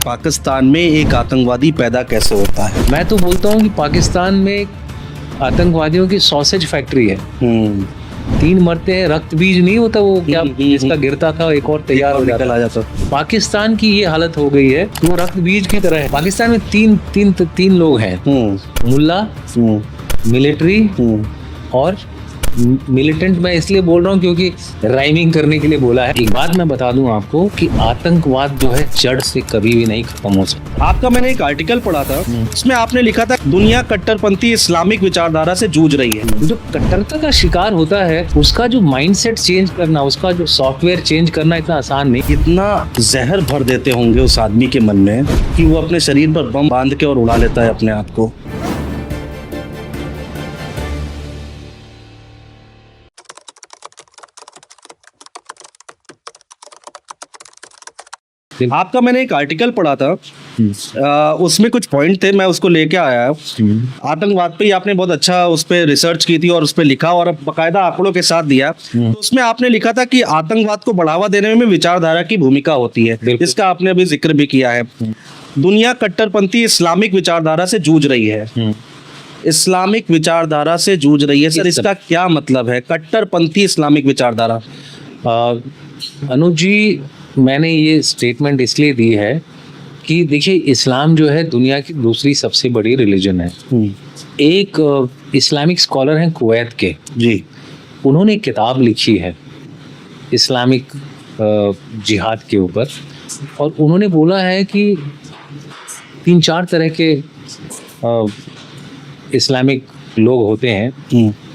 पाकिस्तान में एक आतंकवादी पैदा कैसे होता है? मैं तो बोलता हूँ कि पाकिस्तान में आतंकवादियों की सॉसेज फैक्ट्री है। 3 मरते हैं, रक्त बीज नहीं होता वो क्या, इसका गिरता था एक और तैयार हो जाता। पाकिस्तान की ये हालत हो गई है, वो रक्त बीज की तरह है। पाकिस्तान में तीन लोग हैं, मुल्ला, मिलिट्री और मिलिटेंट। मैं इसलिए बोल रहा हूँ क्योंकि राइमिंग करने के लिए बोला है। एक बात मैं बता दूं आपको कि आतंकवाद जो है जड़ से कभी भी नहीं खत्म हो सकता। आपका मैंने एक आर्टिकल पढ़ा था, उसमें आपने लिखा था दुनिया कट्टरपंथी इस्लामिक विचारधारा से जूझ रही है। जो कट्टरता का शिकार होता है उसका जो माइंडसेट चेंज करना, उसका जो सॉफ्टवेयर चेंज करना इतना आसान नहीं। इतना जहर भर देते होंगे उस आदमी के मन में कि वो अपने शरीर पर बम बांध के और उड़ा लेता है अपने आप को। आपका मैंने एक आर्टिकल पढ़ा था, उसमें कुछ पॉइंट थे, मैं उसको लेके आया। आतंकवाद पे ही आपने बहुत अच्छा उस पर रिसर्च की थी और उस पर लिखा और बकायदा आंकड़ों के साथ दिया। तो उसमें आपने लिखा था कि आतंकवाद को बढ़ावा देने में विचारधारा की भूमिका होती है, इसका आपने अभी जिक्र भी किया है। दुनिया कट्टरपंथी इस्लामिक विचारधारा से जूझ रही है। इस्लामिक विचारधारा से जूझ रही है सर, इसका क्या मतलब है? कट्टरपंथी इस्लामिक विचारधारा। अनुज जी, मैंने ये स्टेटमेंट इसलिए दी है कि देखिए, इस्लाम जो है दुनिया की दूसरी सबसे बड़ी रिलीजन है। एक इस्लामिक स्कॉलर हैं कुवैत के जी, उन्होंने एक किताब लिखी है इस्लामिक जिहाद के ऊपर, और उन्होंने बोला है कि 3-4 तरह के इस्लामिक लोग होते हैं।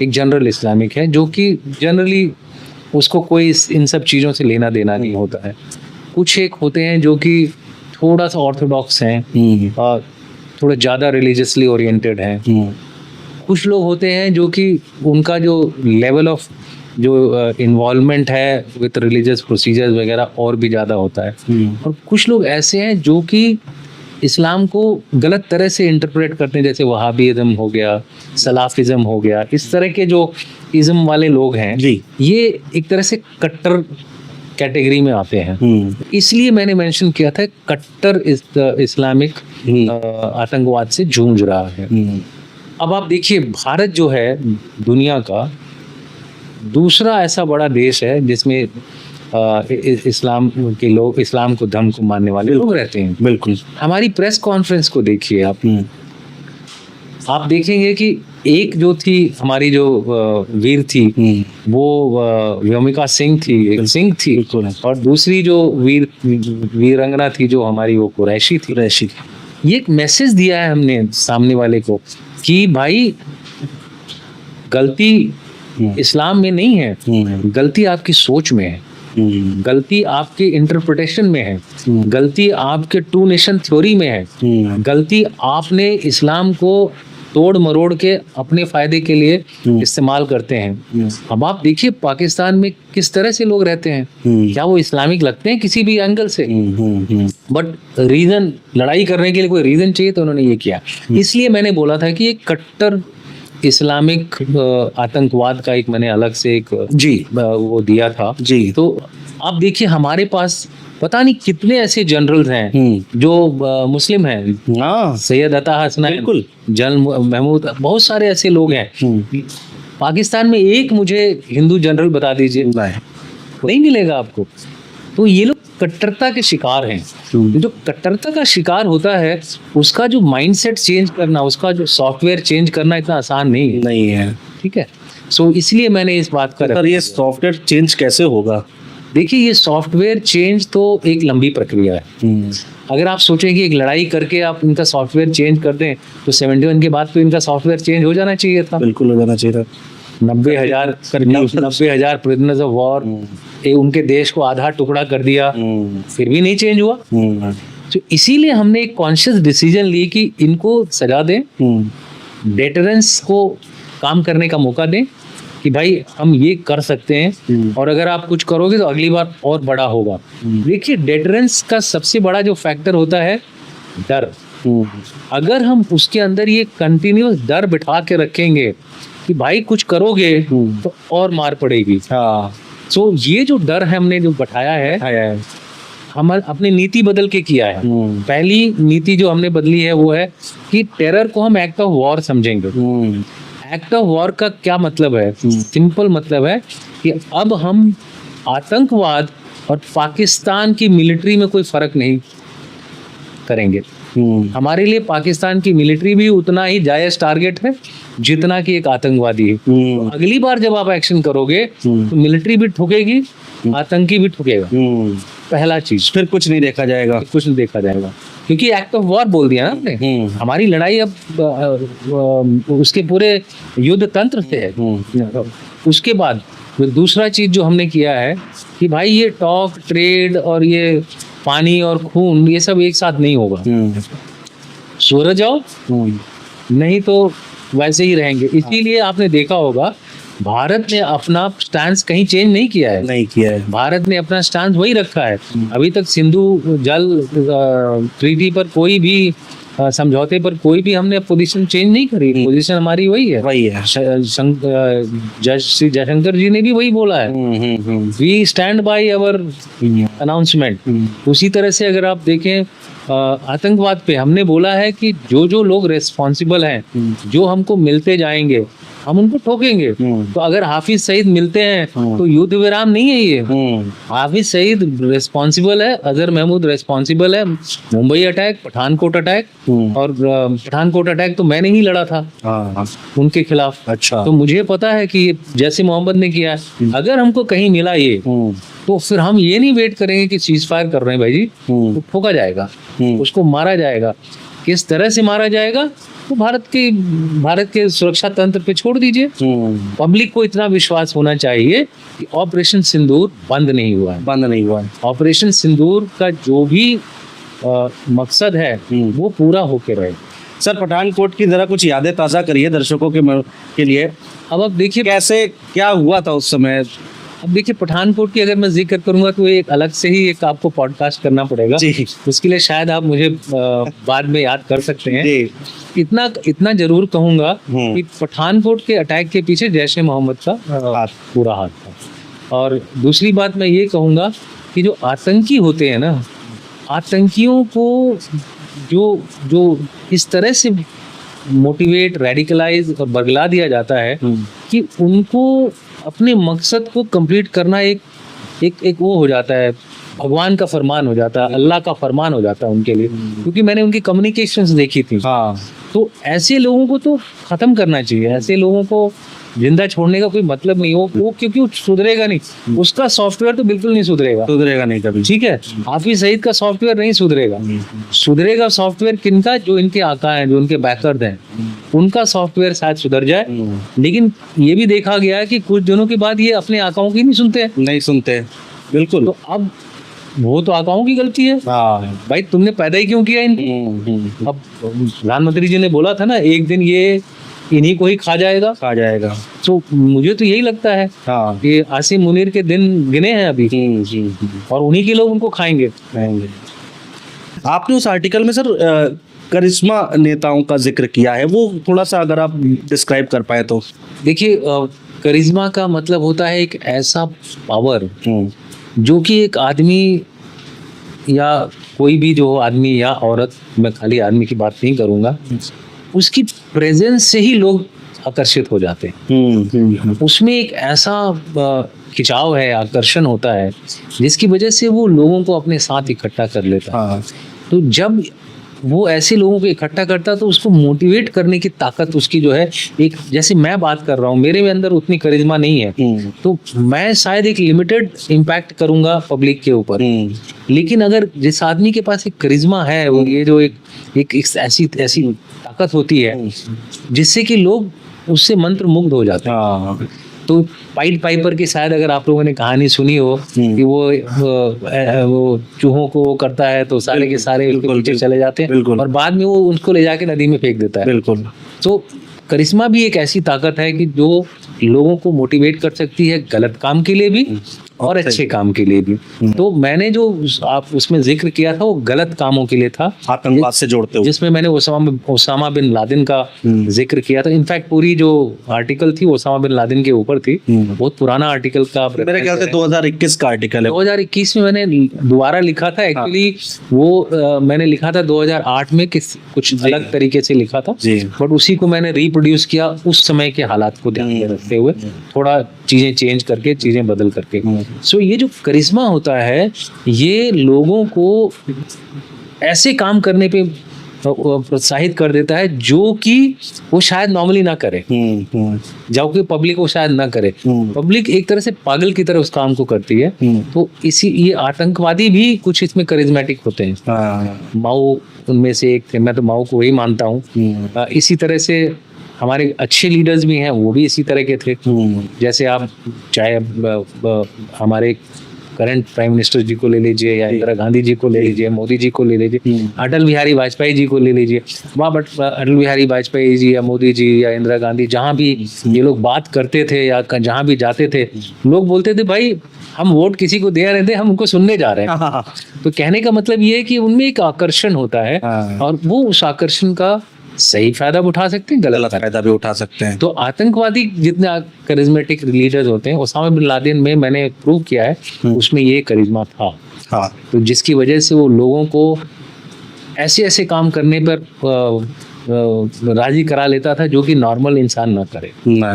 एक जनरल इस्लामिक है जो कि जनरली उसको कोई इन सब चीज़ों से लेना देना नहीं होता है। कुछ एक होते हैं जो कि थोड़ा सा ऑर्थोडॉक्स हैं और थोड़ा ज़्यादा रिलीजियसली ओरिएंटेड हैं। कुछ लोग होते हैं जो कि उनका जो लेवल ऑफ जो इन्वॉल्वमेंट है विद रिलीजियस प्रोसीजर्स वगैरह और भी ज़्यादा होता है। और कुछ लोग ऐसे हैं जो कि इस्लाम को गलत तरह से इंटरप्रेट करते हैं, जैसे वहाबीज़म हो गया, सलाफिज़म हो गया। इस तरह के जो इज़म वाले लोग हैं जी, ये एक तरह से कट्टर कैटेगरी में आते हैं। इसलिए मैंने मेंशन किया था कट्टर इस्लामिक आतंकवाद से जूझ रहा है। अब आप देखिए, भारत जो है दुनिया का दूसरा ऐसा बड़ा देश है जिसमें इस्लाम के लोग, इस्लाम को धर्म को मानने वाले लोग रहते हैं। बिल्कुल। हमारी प्रेस कॉन्फ्रेंस को देखिए आप देखेंगे कि एक जो थी हमारी जो वीर थी वो व्योमिका सिंह थी, और दूसरी जो वीरंगना थी जो हमारी वो कुरैशी थी। ये एक मैसेज दिया है हमने सामने वाले को कि भाई गलती इस्लाम में नहीं है, गलती आपकी सोच में है, गलती आपके इंटरप्रिटेशन में है, गलती आपके 2 नेशन थ्योरी में है, गलती आपने इस्लाम को तोड़ मरोड़ के अपने फायदे के लिए इस्तेमाल करते हैं। अब आप देखिए पाकिस्तान में किस तरह से लोग रहते हैं, क्या वो इस्लामिक लगते हैं किसी भी एंगल से? बट रीजन, लड़ाई करने के लिए कोई रीजन चाहिए तो उन्होंने ये किया। इसलिए मैंने बोला था कि एक कट्टर इस्लामिक आतंकवाद का एक मैंने अलग से एक वो दिया था जी। तो आप देखिए हमारे पास पता नहीं कितने ऐसे जनरल्स हैं जो मुस्लिम हैं। सैयद अता हसनैन, बिल्कुल, जनरल महमूद, बहुत सारे ऐसे लोग हैं। पाकिस्तान में एक मुझे हिंदू जनरल बता दीजिए, नहीं मिलेगा आपको। तो ये लोग कट्टरता के शिकार हैं। जो कट्टरता का शिकार होता है उसका जो माइंडसेट चेंज करना, उसका जो सॉफ्टवेयर चेंज करना इतना आसान नहीं है। ठीक है, सो इसलिए मैंने इस बात का सर, ये सॉफ्टवेयर चेंज कैसे होगा? देखिए, ये सॉफ्टवेयर चेंज तो एक लंबी प्रक्रिया है। अगर आप सोचें कि एक लड़ाई करके आप इनका सॉफ्टवेयर चेंज कर दें तो 71 के बाद तो इनका सॉफ्टवेयर चेंज हो जाना चाहिए था। बिल्कुल हो जाना चाहिए था। 90,000 प्रिजनर्स ऑफ वॉर, उनके देश को आधा टुकड़ा कर दिया, फिर भी नहीं चेंज हुआ। तो इसीलिए हमने एक कॉन्शियस डिसीजन ली कि इनको सजा दें, डेटरेंस को काम करने का मौका दें कि भाई हम ये कर सकते हैं, और अगर आप कुछ करोगे तो अगली बार और बड़ा होगा। देखिए, डेटरेंस का सबसे बड़ा जो फैक्टर होता है डर। अगर हम उसके अंदर ये कंटिन्यूस डर बिठा के रखेंगे कि भाई कुछ करोगे तो और मार पड़ेगी। हाँ, सो ये जो डर है हमने जो बैठाया है, हम अपनी नीति बदल के किया है। पहली नीति जो हमने बदली है वो है कि टेरर को हम एक्ट ऑफ वॉर समझेंगे। एक्ट ऑफ वॉर का क्या मतलब है? सिंपल मतलब है कि अब हम आतंकवाद और पाकिस्तान की मिलिट्री में कोई फर्क नहीं करेंगे। हमारे लिए पाकिस्तान की मिलिट्री भी उतना ही जायज टारगेट है जितना कि एक आतंकवादी है। तो अगली बार जब आप एक्शन करोगे तो मिलिट्री भी ठुकेगी, आतंकी भी ठुकेगा। पहला चीज, फिर कुछ नहीं देखा जाएगा। कुछ नहीं देखा जाएगा, क्योंकि एक्ट ऑफ वॉर बोल दिया ना आपने। हमारी लड़ाई अब उसके पूरे युद्ध तंत्र से है। उसके बाद फिर दूसरा चीज जो हमने किया है कि भाई ये टॉक, ट्रेड और ये पानी और खून, ये सब एक साथ नहीं होगा। सो जाओ, नहीं तो वैसे ही रहेंगे। इसीलिए आपने देखा होगा भारत ने अपना स्टैंड कहीं चेंज नहीं किया है। भारत ने अपना स्टैंड वही रखा है। अभी तक सिंधु जल ट्रीटी पर कोई भी समझौते पर कोई भी हमने पोजीशन चेंज नहीं करी। पोजीशन हमारी वही है। श्री जयशंकर जी ने भी वही बोला है, we stand by our announcement. उसी तरह से अगर आप देखें आतंकवाद पे हमने बोला है कि जो जो लोग रेस्पॉन्सिबल हैं, जो हमको मिलते जाएंगे हम उनको ठोकेंगे। तो अगर हाफिज सईद मिलते हैं तो युद्ध विराम नहीं है ये। हाफिज सईद रेस्पॉन्सिबल है, अजहर महमूद रेस्पॉन्सिबल है। मुंबई अटैक, पठानकोट अटैक, और पठानकोट अटैक तो मैंने ही लड़ा था उनके खिलाफ। अच्छा। तो मुझे पता है कि जैसे मोहम्मद ने किया है, अगर हमको कहीं मिला ये तो फिर हम ये नहीं वेट करेंगे कि सीज फायर कर रहे हैं भाई जी, तो ठोका जाएगा, उसको मारा जाएगा। किस तरह से मारा जाएगा तो भारत के सुरक्षा तंत्र पे छोड़ दीजिए। पब्लिक को इतना विश्वास होना चाहिए कि ऑपरेशन सिंदूर बंद नहीं हुआ है। ऑपरेशन सिंदूर का जो भी मकसद है वो पूरा होके रहे। सर, पठानकोट की जरा कुछ यादें ताज़ा करिए दर्शकों के लिए। अब देखिए कैसे क्या हुआ था उस समय। अब देखिए पठानकोट की अगर मैं जिक्र करूंगा तो एक अलग से ही एक आपको पॉडकास्ट करना पड़ेगा जी। उसके लिए शायद आप मुझे बाद में याद कर सकते हैं जी। इतना जरूर कहूंगा कि पठानकोट के अटैक के पीछे जैश ए मोहम्मद का पूरा हाथ था। और दूसरी बात मैं ये कहूंगा कि जो आतंकी होते हैं ना, आतंकियों को जो इस तरह से मोटिवेट, रेडिकलाइज और बरगला दिया जाता है कि उनको अपने मकसद को कंप्लीट करना एक वो हो जाता है, भगवान का फरमान हो जाता है, अल्लाह का फरमान हो जाता है उनके लिए। क्योंकि मैंने उनकी कम्युनिकेशंस देखी थी। तो ऐसे लोगों को तो खत्म करना चाहिए। ऐसे लोगों को जिंदा छोड़ने का कोई मतलब नहीं। वो क्योंकि सुधरेगा नहीं, उसका सॉफ्टवेयर तो बिल्कुल नहीं सुधरेगा नहीं कभी। ठीक है, हाफिज सईद का सॉफ्टवेयर नहीं सुधरेगा सॉफ्टवेयर किनका? जो इनके आका हैं, जो इनके बैकर्स हैं, उनका सॉफ्टवेयर शायद सुधर जाए। लेकिन ये भी देखा गया है कि कुछ दिनों के बाद ये अपने आकाओं की नहीं सुनते। बिल्कुल। तो अब वो तो आकाओं की गलती है। भाई तुमने पैदा ही क्यों किया इनको? अब प्रधानमंत्री जी ने बोला था ना, एक दिन ये इन्हीं को ही खा जाएगा। तो मुझे तो यही लगता है कि आसिम मुनीर के दिन गिने हैं अभी, और उन्हीं के लोग उनको खाएंगे। आपने उस आर्टिकल में सर करिश्मा नेताओं का जिक्र किया है, वो थोड़ा सा अगर आप डिस्क्राइब कर पाए तो। देखिए, करिश्मा का मतलब होता है एक ऐसा पावर जो कि एक आदमी या कोई भी जो आदमी या औरत, मैं खाली आदमी की बात नहीं करूंगा, उसकी प्रेजेंस से ही लोग आकर्षित हो जाते हैं। उसमें एक ऐसा खिंचाव है, आकर्षण होता है, जिसकी वजह से वो लोगों को अपने साथ इकट्ठा कर लेता है। तो जब वो ऐसे लोगों को इकट्ठा करता है तो उसको मोटिवेट करने की ताकत उसकी जो है, एक जैसे मैं बात कर रहा हूँ, मेरे में अंदर उतनी करिश्मा नहीं है, तो मैं शायद एक लिमिटेड इम्पैक्ट करूंगा पब्लिक के ऊपर। लेकिन अगर जिस आदमी के पास एक करिश्मा है, वो ये जो एक ऐसी ताकत होती है जिससे कि लोग उससे मंत्र मुग्ध हो जाते हैं। तो पाइड पाइपर की शायद अगर आप लोगों ने कहानी सुनी हो कि वो चूहों को वो करता है तो सारे के सारे उसके पीछे चले जाते हैं, और बाद में वो उनको ले जाके नदी में फेंक देता है। तो करिश्मा भी एक ऐसी ताकत है कि जो लोगों को मोटिवेट कर सकती है गलत काम के लिए भी और अच्छे काम के लिए भी। तो मैंने जो आप उसमें जिक्र किया था वो गलत कामों के लिए था, आतंकवाद से जोड़ते हुए। जिसमें मैंने ओसामा बिन लादेन का जिक्र किया था। इनफैक्ट पूरी जो आर्टिकल थी ओसामा बिन लादेन के ऊपर थी, बहुत पुराना आर्टिकल का आप मेरे ख्याल से 2021 का आर्टिकल है। 2021 में मैंने दोबारा लिखा था एक्चुअली। वो मैंने लिखा था 2008 में, कुछ अलग तरीके से लिखा था, बट उसी को मैंने रिप्रोड्यूस किया उस समय के हालात को ध्यान में रखते हुए, थोड़ा चीजें चेंज करके, चीजें बदल करके। सो ये जो करिश्मा होता है ये लोगों को ऐसे काम करने पे प्रोत्साहित कर देता है जो कि वो शायद नॉर्मली ना करे, जो कि पब्लिक वो शायद ना करे। पब्लिक एक तरह से पागल की तरह उस काम को करती है। तो इसी ये आतंकवादी भी कुछ इसमें करिश्मेटिक होते हैं। माओ उनमें से एक थे, मैं तो माओ को वही मानता हूँ। इसी तरह से हमारे अच्छे लीडर्स भी हैं, वो भी इसी तरह के थे। जैसे आप चाहे हमारे करंट प्राइम मिनिस्टर जी को ले लीजिए, या इंदिरा गांधी जी को ले लीजिए, मोदी जी को ले लीजिए, अटल बिहारी वाजपेयी जी को ले लीजिए। वहाँ बट अटल बिहारी वाजपेयी जी या मोदी जी या इंदिरा गांधी, जहाँ भी ये लोग बात करते थे या जहाँ भी जाते थे, लोग बोलते थे भाई हम वोट किसी को दे रहे थे, हम उनको सुनने जा रहे हैं। तो कहने का मतलब ये है कि उनमें एक आकर्षण होता है और वो उस आकर्षण का सही फायदा भी उठा सकते हैं, गलत फायदा भी उठा सकते हैं। तो आतंकवादी जितने करिश्मेटिक लीडर्स होते हैं, ओसामा बिन लादेन में मैंने प्रूव किया है उसमें ये करिश्मा था। तो जिसकी वजह से वो लोगों को ऐसे ऐसे काम करने पर राजी करा लेता था जो कि नॉर्मल इंसान ना करे।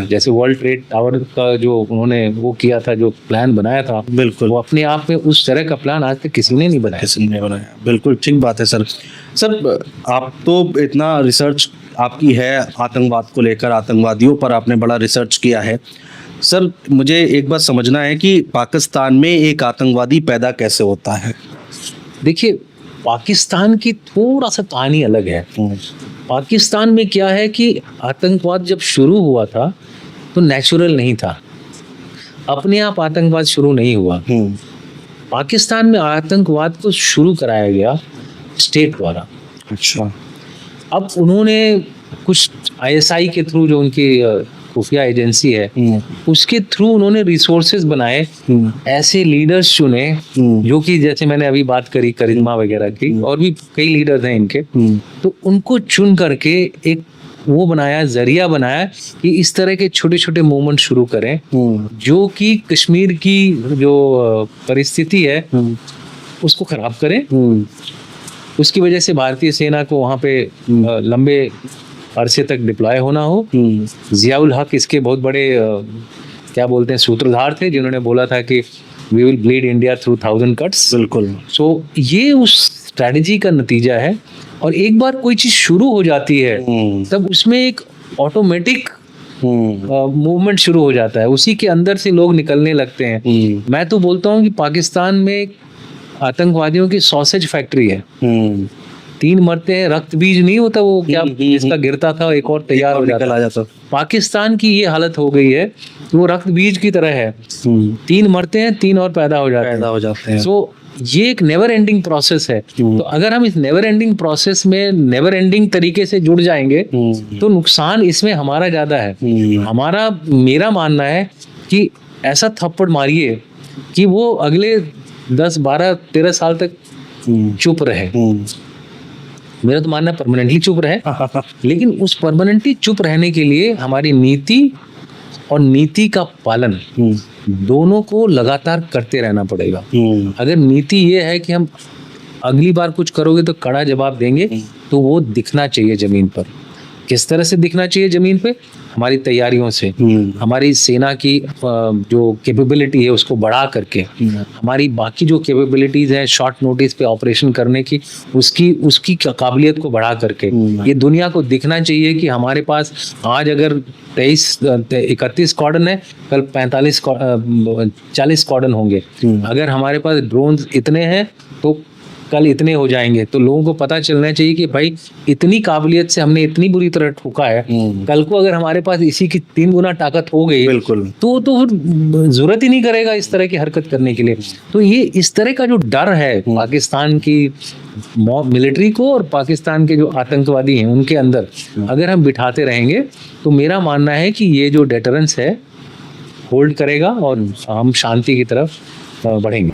जैसे वर्ल्ड ट्रेड टावर का जो उन्होंने वो किया था, जो प्लान बनाया था, बिल्कुल वो अपने आप में उस तरह का प्लान आज तक किसी ने नहीं बनाया। बिल्कुल ठीक बात है सर। आप तो इतना रिसर्च आपकी है आतंकवाद को लेकर, आतंकवादियों पर आपने बड़ा रिसर्च किया है सर। मुझे एक बात समझना है कि पाकिस्तान में एक आतंकवादी पैदा कैसे होता है? देखिए, पाकिस्तान की थोड़ा सा कहानी अलग है। पाकिस्तान में क्या है कि आतंकवाद जब शुरू हुआ था तो नेचुरल नहीं था, अपने आप आतंकवाद शुरू नहीं हुआ। पाकिस्तान में आतंकवाद को शुरू कराया गया स्टेट द्वारा। अच्छा। अब उन्होंने कुछ ISI के थ्रू, जो उनकी खुफिया एजेंसी है, उसके थ्रू उन्होंने रिसोर्सेज बनाए, ऐसे लीडर्स चुने जो कि जैसे मैंने अभी बात करी करिश्मा वगैरह की, और भी कई लीडर्स हैं इनके। तो उनको चुन करके एक वो बनाया, जरिया बनाया कि इस तरह के छोटे छोटे मूवमेंट शुरू करें जो कि कश्मीर की जो परिस्थिति है उसको खराब करें। उसकी वजह से भारतीय सेना को वहाँ पे लंबे अरसे तक डिप्लॉय होना हो। जियाउल हक इसके बहुत बड़े क्या बोलते हैं सूत्रधार थे, जिन्होंने बोला था कि we will bleed India through 1000 cuts. बिल्कुल। सो ये उस स्ट्रेटजी का नतीजा है। और एक बार कोई चीज शुरू हो जाती है तब उसमें एक ऑटोमेटिक मूवमेंट शुरू हो जाता है, उसी के अंदर से लोग निकलने लगते हैं। मैं तो बोलता हूँ कि पाकिस्तान में आतंकवादियों की सॉसेज फैक्ट्री है। 3 मरते हैं, रक्त बीज नहीं होता वो, क्या इसका गिरता था एक और तैयार हो जाता। पाकिस्तान की ये हालत हो गई है, वो रक्त बीज की तरह है। 3 मरते हैं, 3 और पैदा हो जाते हैं। सो ये एक नेवर एंडिंग प्रोसेस है। तो अगर हम इस नेवर एंडिंग प्रोसेस में नेवर एंडिंग तरीके से जुड़ जाएंगे तो नुकसान इसमें हमारा ज्यादा है। मेरा मानना है कि ऐसा थप्पड़ मारिए कि वो अगले 10, 12, 13 साल तक चुप रहे। मेरा तो मानना परमानेंटली चुप रहे। लेकिन उस परमानेंटली चुप रहने के लिए हमारी नीति और नीति का पालन दोनों को लगातार करते रहना पड़ेगा। अगर नीति ये है कि हम अगली बार कुछ करोगे तो कड़ा जवाब देंगे, तो वो दिखना चाहिए जमीन पर। किस तरह से दिखना चाहिए जमीन पे? हमारी तैयारियों से, हमारी सेना की जो कैपेबिलिटी है उसको बढ़ा करके, हमारी बाकी जो कैपेबिलिटीज हैं शॉर्ट नोटिस पे ऑपरेशन करने की, उसकी काबिलियत को बढ़ा करके ये दुनिया को दिखना चाहिए कि हमारे पास आज अगर 31 स्क्वाड्रन है, कल 40 स्क्वाड्रन होंगे। अगर हमारे पास ड्रोन्स इतने हैं तो कल इतने हो जाएंगे। तो लोगों को पता चलना चाहिए कि भाई इतनी काबिलियत से हमने इतनी बुरी तरह ठोका है, कल को अगर हमारे पास इसी की 3 गुना ताकत हो गई बिल्कुल तो जरूरत ही नहीं करेगा इस तरह की हरकत करने के लिए। तो ये इस तरह का जो डर है पाकिस्तान की मिलिट्री को और पाकिस्तान के जो आतंकवादी हैं उनके अंदर, अगर हम बिठाते रहेंगे तो मेरा मानना है कि ये जो डेटरेंस है होल्ड करेगा और हम शांति की तरफ बढ़ेंगे।